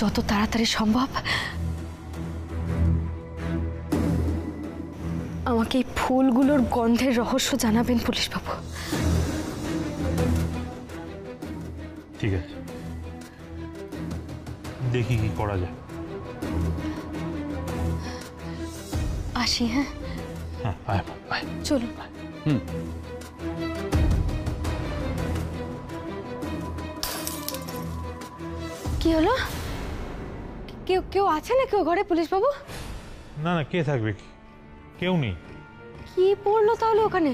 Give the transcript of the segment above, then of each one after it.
যত তাড়াতাড়ি সম্ভব আমাকে এই ফুলগুলোর গন্ধের রহস্য জানাবেন পুলিশ বাবু। ঠিক আছে, দেখি কি করা যায়। আসি। হ্যাঁ হ্যাঁ, চলুন। কি হলো? কেউ কেউ আছে না কেউ ঘরে পুলিশ বাবু? না না, কে থাকবে, কেউ নেই। কি পড়লো তাহলে ওখানে?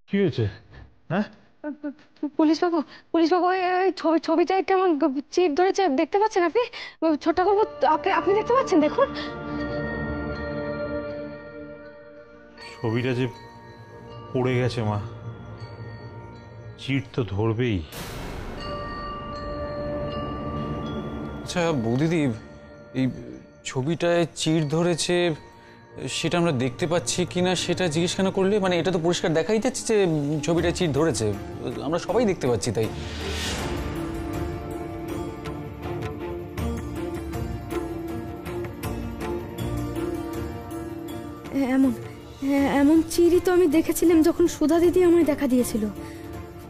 কি হয়েছে? হ্যাঁ পুলিশ বাবু, পুলিশ বাবু, ওই ছবিটা একটা আমার চিট ধরেছে, দেখতে পাচ্ছেন আপনি? ছোট্ট বাবু, আপনি দেখতে পাচ্ছেন? দেখুন ছবিটা যে পড়ে গেছে মা, চিট তো ধরবেই। আচ্ছা বৌদিদি, এই ছবিটায় চিড় ধরেছে সেটা আমরা দেখতে পাচ্ছি কিনা সেটা জিজ্ঞেস কেন করলে? মানে এটা তো পরিষ্কার দেখাই যাচ্ছে যে ছবিটায় চিড় ধরেছে, আমরা সবাই দেখতে পাচ্ছি। তাই এমন চিড়ই তো আমি দেখেছিলাম যখন সুধা দিদি আমায় দেখা দিয়েছিল।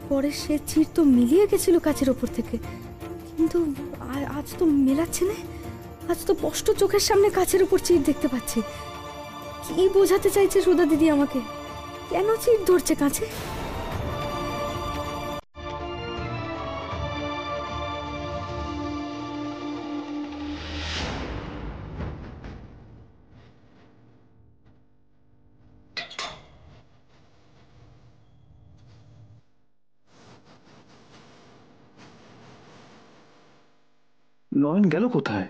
পরে সে চিড় তো মিলিয়ে গেছিল কাচের ওপর থেকে, কিন্তু আজ তো মেলাচ্ছে না। আজ তো স্পষ্ট চোখের সামনে কাচের উপর চিড় দেখতে পাচ্ছি। কি বোঝাতে চাইছে সুধা দিদি আমাকে? কেন চিড় ধরছে কাছে? নয়ন গেল কোথায়?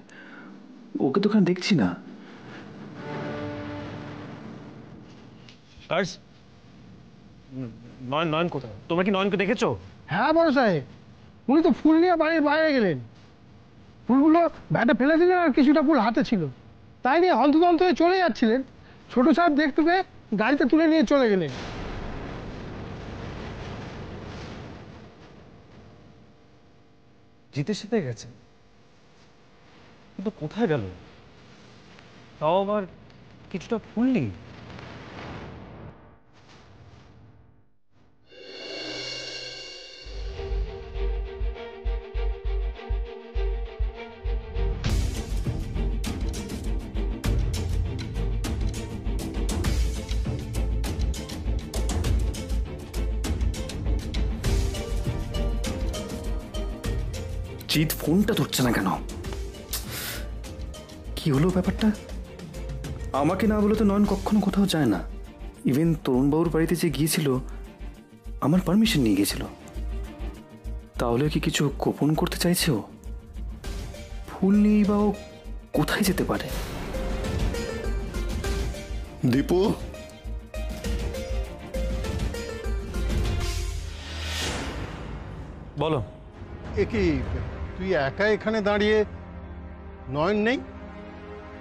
ওকে তো ওখানে দেখছি না। নয়ন কোথায়? তোমরা কি নয়নকে দেখেছো? হ্যাঁ বড় সাহেব, উনি তো ফুল নিয়ে বাড়ির বাইরে গেলেন। ফুলগুলো ব্যাটে ফেলে দিলেন আর কিছুটা ফুল হাতে ছিল, তাই নিয়ে হন্তদন্ত হয়ে চলে যাচ্ছিলেন। ছোট সাহেব দেখতে পেয়ে গাড়িতে তুলে নিয়ে চলে গেলেন। জিতের সাথে গেছে, কিন্তু কোথায় গেল? তাও আবার কিছুটা ফুল নেই। জিৎ ফোনটা ধরছে না কেন? কি হলো ব্যাপারটা? আমাকে না বলে তো নয়ন কখনো কোথাও যায় না। ইভেন তরুণবাবুর বাড়িতে যে গিয়েছিল আমার পারমিশন নিয়ে গেছিল। তাহলে কি কিছু গোপন করতে চাইছে ও? ফুল নিয়েই বা ও কোথায় যেতে পারে? দীপু, বলো। এ কি তুই একা এখানে দাঁড়িয়ে? নয়ন নেই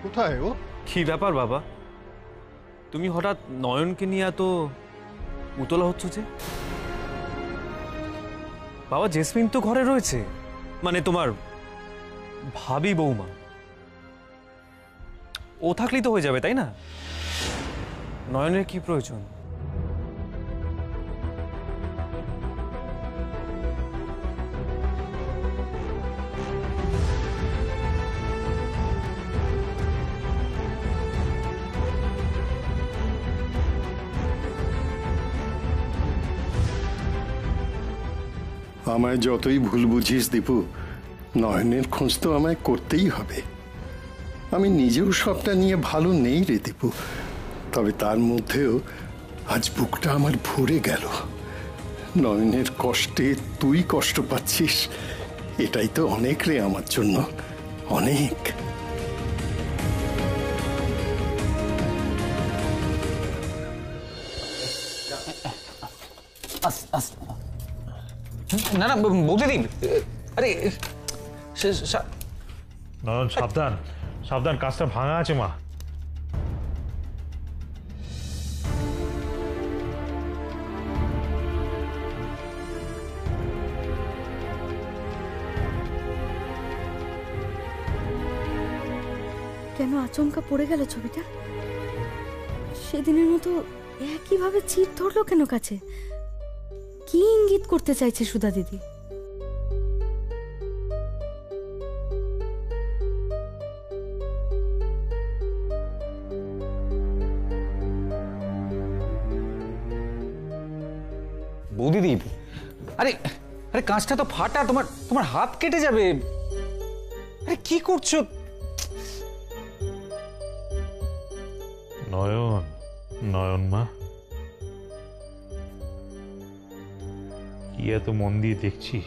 কোথায়? ও কি ব্যাপার বাবা, তুমি হঠাৎ নয়নকে নিয়ে এত উতলা হচ্ছ যে? বাবা জেসমিন তো ঘরে রয়েছে, মানে তোমার ভাবি বৌমা, ও থাকলেই তো হয়ে যাবে, তাই না? নয়নের কি প্রয়োজন? আমায় যতই ভুল বুঝিস দীপু, নয়নের খোঁজ তো আমায় করতেই হবে। আমি নিজেও সবটা নিয়ে ভালো নেই রে দীপু, তবে তার মধ্যেও আজ বুকটা আমার ভরে গেল। নয়নের কষ্টে তুই কষ্ট পাচ্ছিস, এটাই তো অনেক রে আমার জন্য, অনেক। না না বৌদিদি, আরে নয়ন সাবধান সাবধান, কাজটা ভাঙা আছে মা। কেন আচমকা পড়ে গেল ছবিটা? সেদিনের মতো একইভাবে চির ধরলো কেন কাছে? কি ইঙ্গিত করতে চাইছে সুধা দিদি? বৌদিদি, আরে আরে কাঁচটা তো ফাটা, তোমার তোমার হাত কেটে যাবে। আরে কি করছো? নয়ন, নয়ন মা, কি এত মন দিয়ে দেখছিস?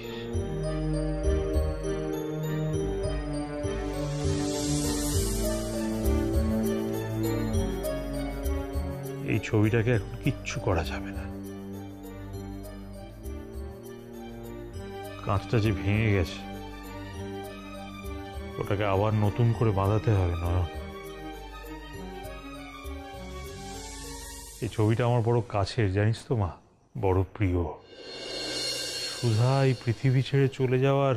এই ছবিটাকে এখন কিচ্ছু করা যাবে না। কাঁচটা যে ভেঙে গেছে, ওটাকে আবার নতুন করে বাঁধাতে হবে নয়ন। এই ছবিটা আমার বড় কাছের, জানিস তো মা, বড় প্রিয়। সুধা এই পৃথিবী ছেড়ে চলে যাওয়ার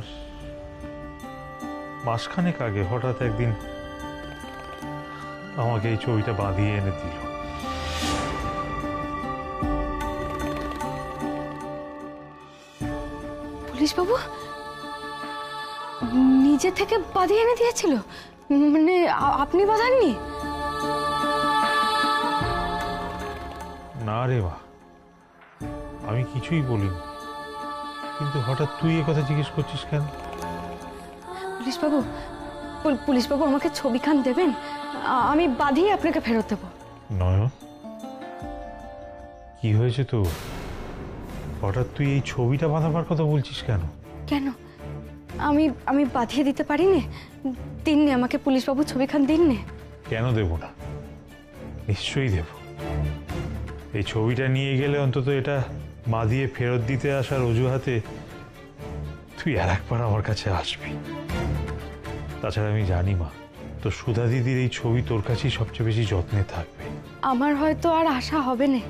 মাসখানেক আগে হঠাৎ একদিন আমাকে এই ছবিটা বাঁধিয়ে এনে দিল। পুলিশ বাবু নিজে থেকে বাঁধিয়ে এনে দিয়েছিল? মানে আপনি বাঁধাননি? না রে মা, আমি কিছুই বলিনি, কিন্তু হঠাৎ তুই এ কথা জিজ্ঞেস করছিস কেন? পুলিশ বাবু আমাকে ছবিখান দেবেন, আমি বাঁধিয়ে আপনাকে ফেরত দেব। নয়ন, কি হয়েছে তো? হঠাৎ তুই এই ছবিটা বাঁধাবার কথা বলছিস কেন? কেন আমি বাঁধিয়ে দিতে পারি না? দিননি আমাকে পুলিশ বাবু ছবিখান দিননি। কেন দেব না? নিশ্চয়ই দেব। এই ছবিটা নিয়ে গেলে অন্তত এটা বাঁধিয়ে ফেরত দিতে আসার অজুহাতে তুই আর একবার আমার কাছে আসবি। তাছাড়া আমি জানি মা, তো সুধা দিদির এই ছবি তোর কাছেই সবচেয়ে বেশি যত্নে থাকবে। আমার হয়তো আর আশা হবে না,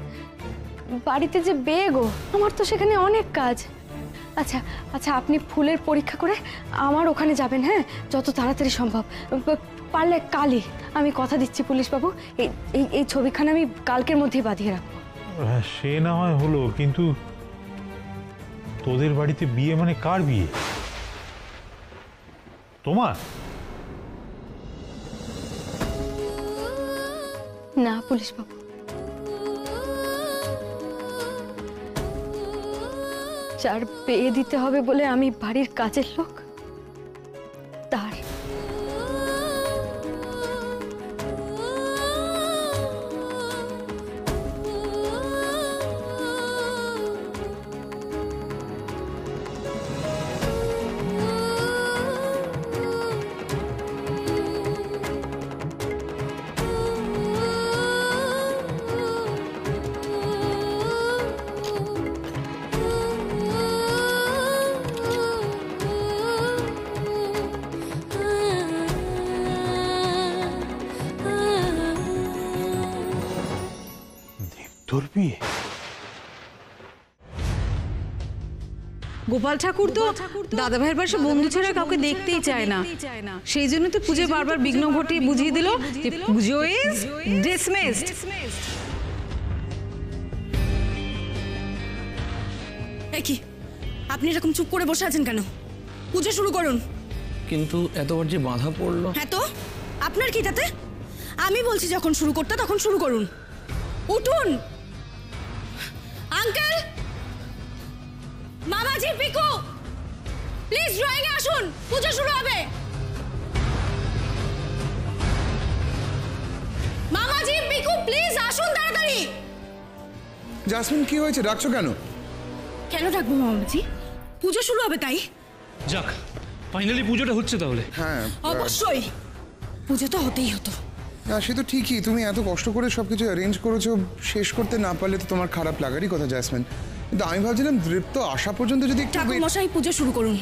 বাড়িতে যে বেগো, আমার তো সেখানে অনেক কাজ। আচ্ছা আচ্ছা, আপনি ফুলের পরীক্ষা করে আমার ওখানে যাবেন, হ্যাঁ, যত তাড়াতাড়ি সম্ভব, পারলে কালই। আমি কথা দিচ্ছি পুলিশ বাবু, এই ছবিখানা আমি কালকের মধ্যেই বাঁধিয়ে রাখবো। হ্যাঁ, সে না হয় হলো, কিন্তু তোদের বাড়িতে বিয়ে মানে কার বিয়ে? তোমার? না পুলিশ বাবু, যার বিয়ে দিতে হবে বলে আমি বাড়ির কাজের লোক, তার। তোর বিয়ে? গোপাল ঠাকুর তো দাদা ভাইয়ের পাশে বন্ধু ছাড়া কাউকে দেখতেই চায় না, সেই জন্য তো পুজো বারবার বিঘ্ন ঘটিয়ে বুঝিয়ে দিল যে পুজো ইজ ডিসমিসড। কি আপনি এরকম চুপ করে বসে আছেন কেন? পুজো শুরু করুন। কিন্তু এতবার যে বাধা পড়লো। হ্যাঁ তো আপনার কি তাতে? আমি বলছি যখন শুরু করতে তখন শুরু করুন। উঠুন আঙ্কেল, মামাজি, পিকু, প্লিজ ড্রয়িং এ আসুন, পুজো শুরু হবে। জাসমিন কি হয়েছে, ডাকছো কেন? কেন ডাকবো মামাজি? পুজো শুরু হবে তাই। যাক, ফাইনালি পুজোটা হচ্ছে তাহলে। হ্যাঁ অবশ্যই পুজো তো হতেই হতো। না সে তো ঠিকই, তুমি এত কষ্ট করে সবকিছু অ্যারেঞ্জ করেছো, শেষ করতে না পারলে তো তোমার খারাপ লাগারই কথা জাসমিন। কিন্তু আমি ভাবছিলাম দৃপ্ত আসা পর্যন্ত যদি একটু ঠাকুর মশাই পুজো শুরু করুন।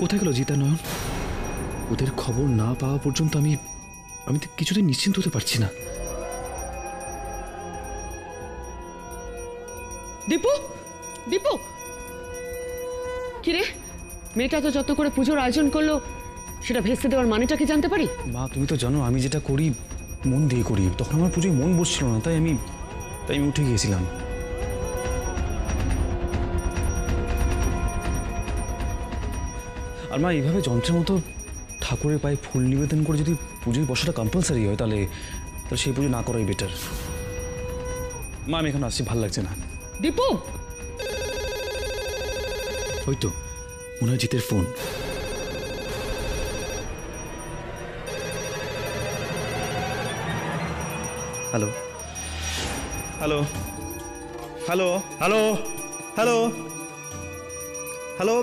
কোথায় গেল জিতা নয়ন? ওদের খবর না পাওয়া পর্যন্ত আমি তো কিছুতেই নিশ্চিন্ত হতে পারছি না। দীপু, দীপু, কিরে মেয়েটা তো যত করে পুজোর আয়োজন করলো, সেটা ভেস্তে দেওয়ার মানেটা কি জানতে পারি? মা তুমি তো জানো আমি যেটা করি মন দিয়ে করি, তখন আমার পুজোয় মন বসছিল না, তাই আমি উঠে গিয়েছিলাম। আর মা এইভাবে যন্ত্রের মতো ঠাকুরের পায়ে ফুল নিবেদন করে যদি পুজোয় বসাটা কম্পালসারি হয় তাহলে সেই পুজো না করাই বেটার। মা আমি এখন আসছি, ভালো লাগছে না। দীপু, হয়তো মনে হয় জিতের phone. Hello hello hello hello hello hello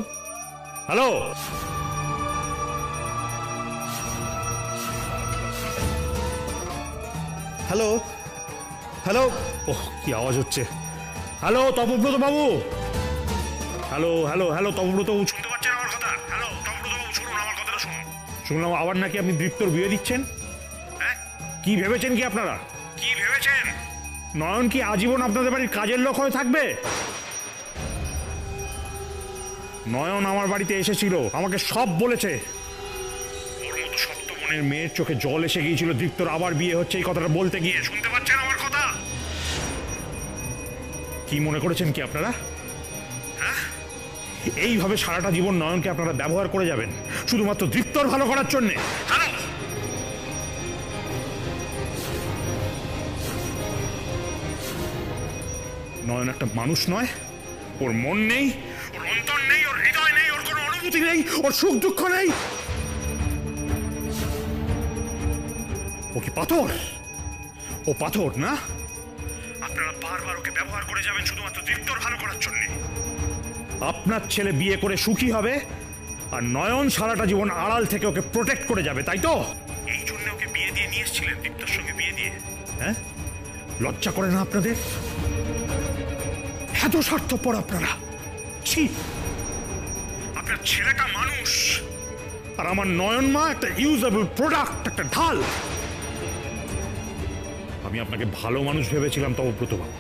hello hello hello. ওহ কি আওয়াজ হচ্ছে! হ্যালো তপব্রত বাবু, হ্যালো হ্যালো হ্যালো তপব্রত বাবু, শুনতে পাচ্ছেন আমার কথা? হ্যালো তপব্রত বাবু, শুনুন আমার কথাটা শুনুন। শুনলাম আবার নাকি আপনি দৃপ্তর বিয়ে দিচ্ছেন। হ্যাঁ, কি ভেবেছেন কি আপনারা? কি ভেবেছেন নয়ন কি আজীবন আপনাদের বাড়ির কাজের লোক হয়ে থাকবে? নয়ন আমার বাড়িতে এসেছিল, আমাকে সব বলেছে। ওর মতো শক্ত মনের মেয়ের চোখে জল এসে গিয়েছিল দৃপ্তর আবার বিয়ে হচ্ছে এই কথাটা বলতে গিয়ে। শুনতে পাচ্ছেন আমার কথা? কি মনে করেছেন কি আপনারা? হ্যাঁ, এইভাবে সারাটা জীবন নয়নকে আপনারা ব্যবহার করে যাবেন শুধুমাত্র দৃপ্তর ভালো করার জন্যে? নয়ন একটা মানুষ নয়, ওর মন নেই, ওর অন্তর নেই, ওর হৃদয় নেই, ওর কোনো অনুভূতি নেই, ওর সুখ দুঃখ নেই। ও কি পাথর? ও পাথর না? আপনারা বারবার ওকে ব্যবহার করে যাবেন শুধুমাত্র দৃপ্তর ভালো করার জন্য। আপনার ছেলে বিয়ে করে সুখী হবে আর নয়ন সারাটা জীবন আড়াল থেকে ওকে প্রোটেক্ট করে যাবে, তাই তো? এই জন্য ওকে বিয়ে দিয়ে নিয়ে এসেছিলেন, দীপ্তর সঙ্গে বিয়ে দিয়ে। হ্যাঁ, লজ্জা করে না আপনাদের? এত স্বার্থপর আপনারা! ছি! আপনার ছেলেটা মানুষ আর আমার নয়ন মা একটা ইউজেবল প্রোডাক্ট, একটা ঢাল। আমি আপনাকে ভালো মানুষ ভেবেছিলাম তপব্রত বাবু,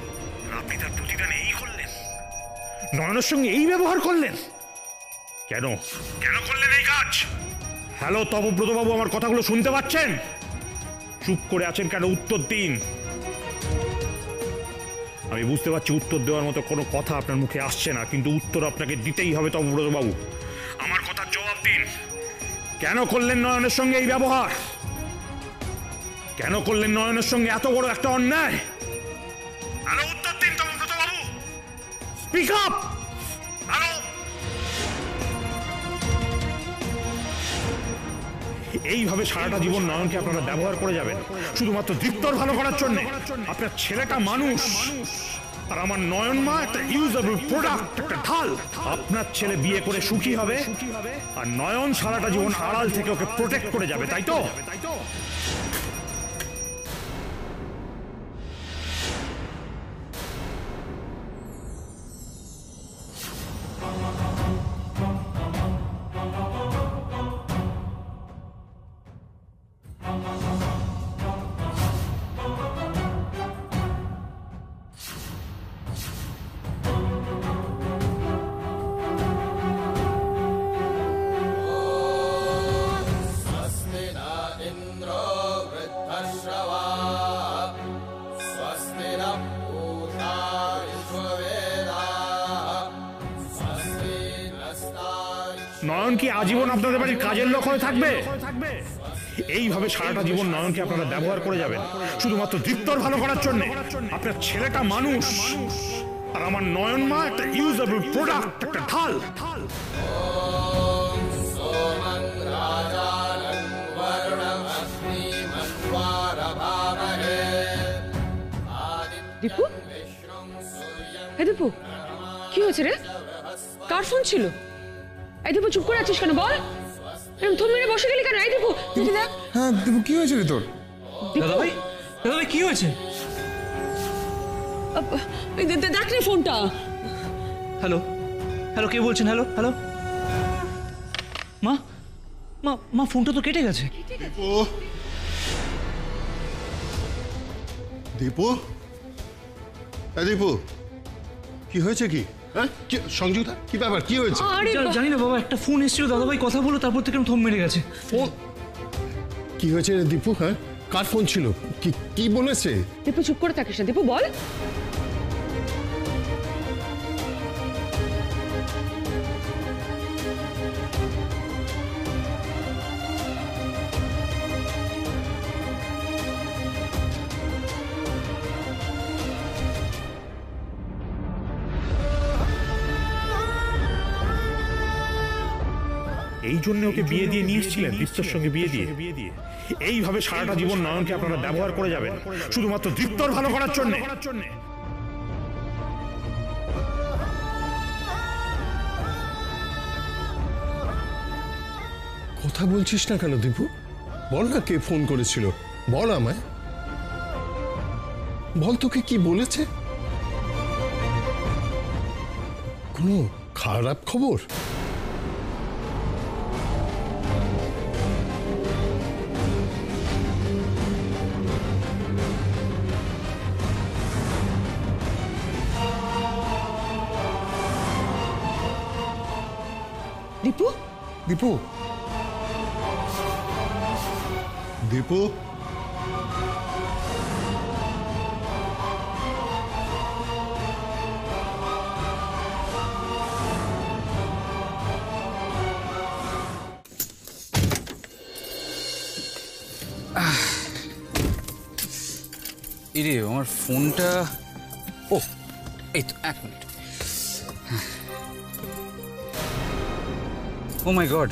আপনি তার প্রতিদানে এই করলেন, নয়নের সঙ্গে এই ব্যবহার করলেন। কেন কেন করলেন এই কাজ? হ্যালো তপব্রত বাবু, আমার কথাগুলো শুনতে পাচ্ছেন? চুপ করে আছেন কেন? উত্তর দিন। আমি বুঝতে পারছি উত্তর দেওয়ার মতো কোনো কথা আপনার মুখে আসছে না, কিন্তু উত্তর আপনাকে দিতেই হবে তপব্রত বাবু। আমার কথার জবাব দিন। কেন করলেন নয়নের সঙ্গে এই ব্যবহার? কেন করলেন নয়নের সঙ্গে এত বড় একটা অন্যায়? আরো উত্তর দিন তপব্রত বাবু, স্পিক আপ। হ্যালো, এইভাবে সারাটা জীবন নয়নকে আপনারা ব্যবহার করে যাবেন শুধুমাত্র দৃপ্তর ভালো করার জন্য। আপনার ছেলেটা মানুষ আর আমার নয়ন মা একটা ইউজেবল প্রোডাক্ট, একটা ঢাল। আপনার ছেলে বিয়ে করে সুখী হবে আর নয়ন সারাটা জীবন আড়াল থেকে ওকে প্রোটেক্ট করে যাবে, তাই তো? নয়ন কি আজীবন আপনাদের বাড়ির কাজের লোক হয়ে থাকবে? এইভাবে সারাটা জীবন নয়নকে আপনারা ব্যবহার করে যাবেন শুধুমাত্র দীপ্তর ভালো করার জন্য? আপনার ছেলেটা মানুষ, আর আমার নয়ন মা একটা ইউজেবল প্রোডাক্ট, একটা ঢাল। দীপু, এই দীপু, কি হয়েছে রে? কার ফোন ছিল? এই দীপু, চুপ করে আছিস কেন বল? এরকম থম মেরে বসে গেলি কেন? এই দীপু, দেখি দেখ। হ্যাঁ দীপু, কি হয়েছে রে তোর? দাদাভাই, দাদাভাই কি হয়েছে? দেখ রে ফোনটা। হ্যালো, হ্যালো, কে বলছেন? হ্যালো, হ্যালো, মা, মা, মা, ফোনটা তো কেটে গেছে। দীপু, দীপু, দীপু, কি হয়েছে? কি সংযুক্তা, কি ব্যাপার, কি হয়েছে? জানি না বাবা, একটা ফোন এসেছিল, দাদাভাই কথা বলো, তারপর থেকে থম মেরে গেছে। ফোন কি হয়েছে রে দীপু? হ্যাঁ, কার ফোন ছিল? কি বলেছে? দীপু, চুপ করে থাকিস না। দীপু বল। এই জন্য ওকে বিয়ে দিয়ে নিয়ে এসেছিলেন, দীপ্তর সঙ্গে বিয়ে দিয়ে? এইভাবে সারাটা জীবন নয়নকে আপনারা ব্যবহার করে যাবেন শুধুমাত্র দীপ্তর ভালো করার জন্য? কথা বলছিস না কেন দীপু? বল না, কে ফোন করেছিল? বল আমায়, বল তোকে কি বলেছে? কোনো খারাপ খবর? দীপু, দীপু, দীপু, ইরে আমার ফোনটা, ও এই তো, এক মিনিট। ও মাই গড,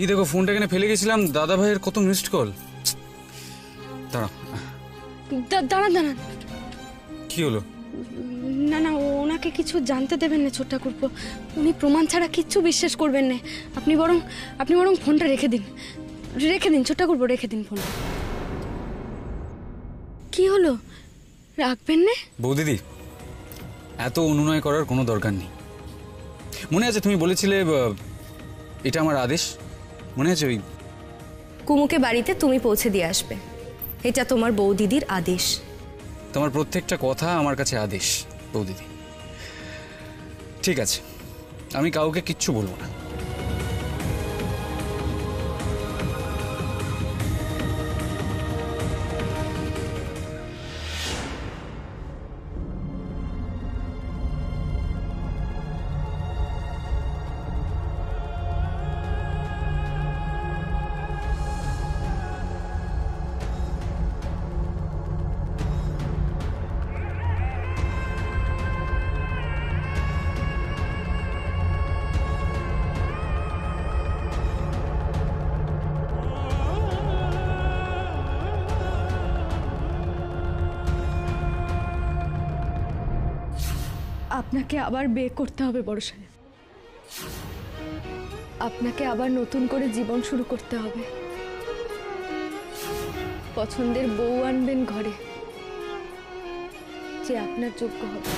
এই দেখো ফোনটা এখানে ফেলে গেছিলাম। দাদা ভাইয়ের কত মিসড কল। দাঁড়া দাঁড়ান। কি হলো? না না, ওনাকে কিছু জানতে দেবেন না ছোট্ট ঠাকুরপো। উনি প্রমাণ ছাড়া কিচ্ছু বিশ্বাস করবেন না। আপনি বরং ফোনটা রেখে দিন ছোট্ট ঠাকুরপো, রেখে দিন ফোনটা। কি হলো, রাখবেন না? বৌদিদি, এত অনুনয় করার কোনো দরকার নেই। মনে আছে তুমি বলেছিলে এটা আমার আদেশ? মনে আছে? ওই কুমুকে বাড়িতে তুমি পৌঁছে দিয়ে আসবে, এটা তোমার বৌদিদির আদেশ। তোমার প্রত্যেকটা কথা আমার কাছে আদেশ বৌদিদি। ঠিক আছে, আমি কাউকে কিচ্ছু বলবো না। আপনাকে আবার বিয়ে করতে হবে বড় সাহেব। আপনাকে আবার নতুন করে জীবন শুরু করতে হবে। পছন্দের বউ আনবেন ঘরে, যে আপনার যোগ্য হবে।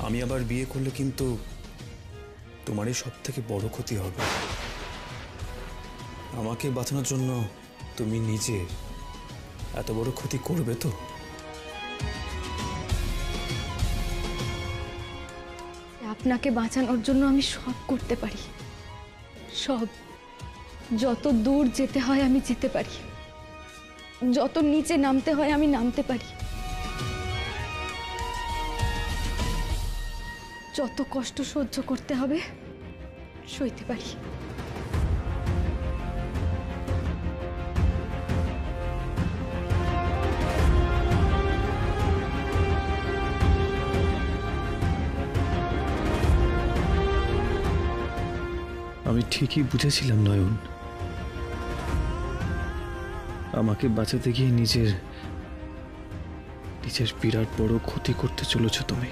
আমি আবার বিয়ে করলে কিন্তু তোমারই সব থেকে বড় ক্ষতি হবে। আমাকে বাঁচানোর জন্য তুমি নিজে এত বড় ক্ষতি করবে তো? আপনাকে বাঁচানোর জন্য আমি সব করতে পারি, সব। যত দূর যেতে হয় আমি যেতে পারি, যত নিচে নামতে হয় আমি নামতে পারি। যত কষ্ট সহ্য করতে হবে সইতে পারি। আমি ঠিকই বুঝেছিলাম নয়ন, আমাকে বাঁচাতে গিয়ে নিজের বিরাট বড় ক্ষতি করতে চলেছ তুমি।